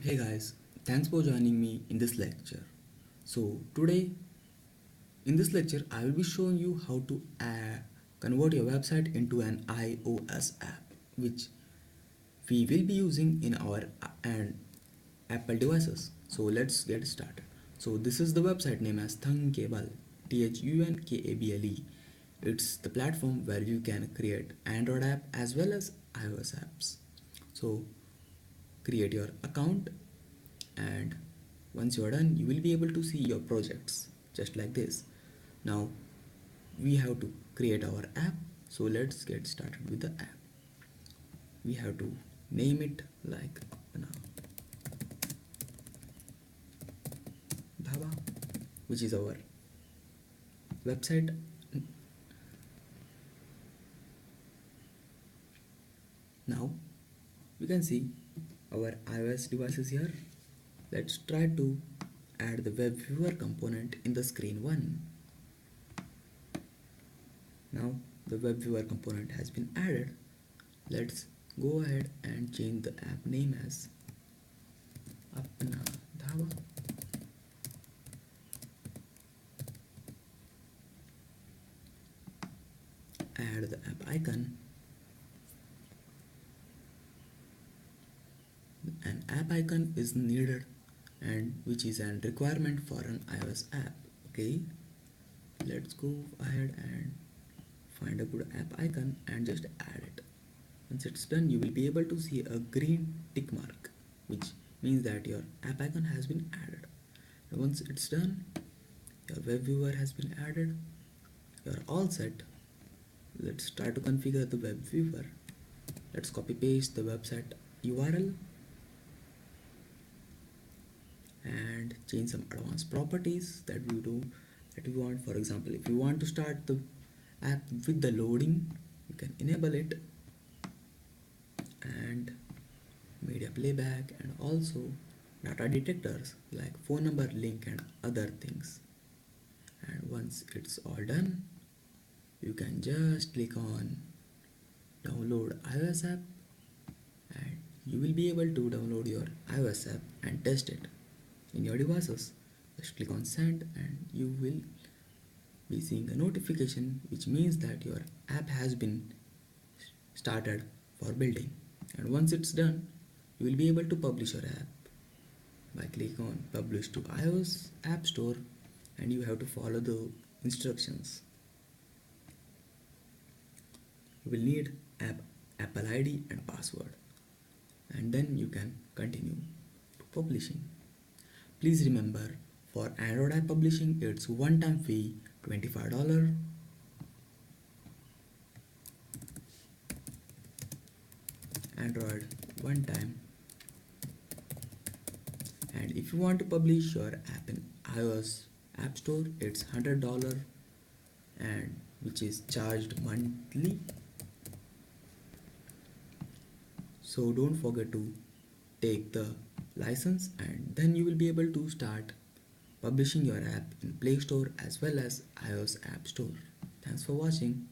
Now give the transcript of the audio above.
Hey guys, thanks for joining me in this lecture. So today in this lecture I will be showing you how to convert your website into an iOS app which we will be using in our and Apple devices. So let's get started. So this is the website name as thunkable, thunkable. It's the platform where you can create Android app as well as iOS apps. So create your account, and once you are done you will be able to see your projects just like this. Now we have to create our app, so let's get started with the app. We have to name it like now Dhaba, which is our website. Now we can see our iOS devices here. Let's try to add the web viewer component in the screen 1. Now the web viewer component has been added. Let's go ahead and change the app name as Apna Dhaba. Add the app icon. An app icon is needed and which is a requirement for an iOS app. Okay, let's go ahead and find a good app icon and just add it. Once it's done you will be able to see a green tick mark, which means that your app icon has been added. And once it's done, your web viewer has been added, you're all set. Let's try to configure the web viewer. Let's copy paste the website URL and change some advanced properties that we want. For example, if you want to start the app with the loading, you can enable it, and media playback, and also data detectors like phone number, link, and other things. And once it's all done, you can just click on download iOS app, and you will be able to download your iOS app and test it in your devices. Just click on send and you will be seeing a notification, which means that your app has been started for building. And once it's done, you will be able to publish your app by clicking on publish to iOS App Store, and you have to follow the instructions. You will need Apple ID and password, and then you can continue to publishing. Please remember, for Android app publishing it's one-time fee $25. Android one time. And if you want to publish your app in iOS App Store, it's $100, and which is charged monthly. So don't forget to take the license, and then you will be able to start publishing your app in Play Store as well as iOS App Store. Thanks for watching.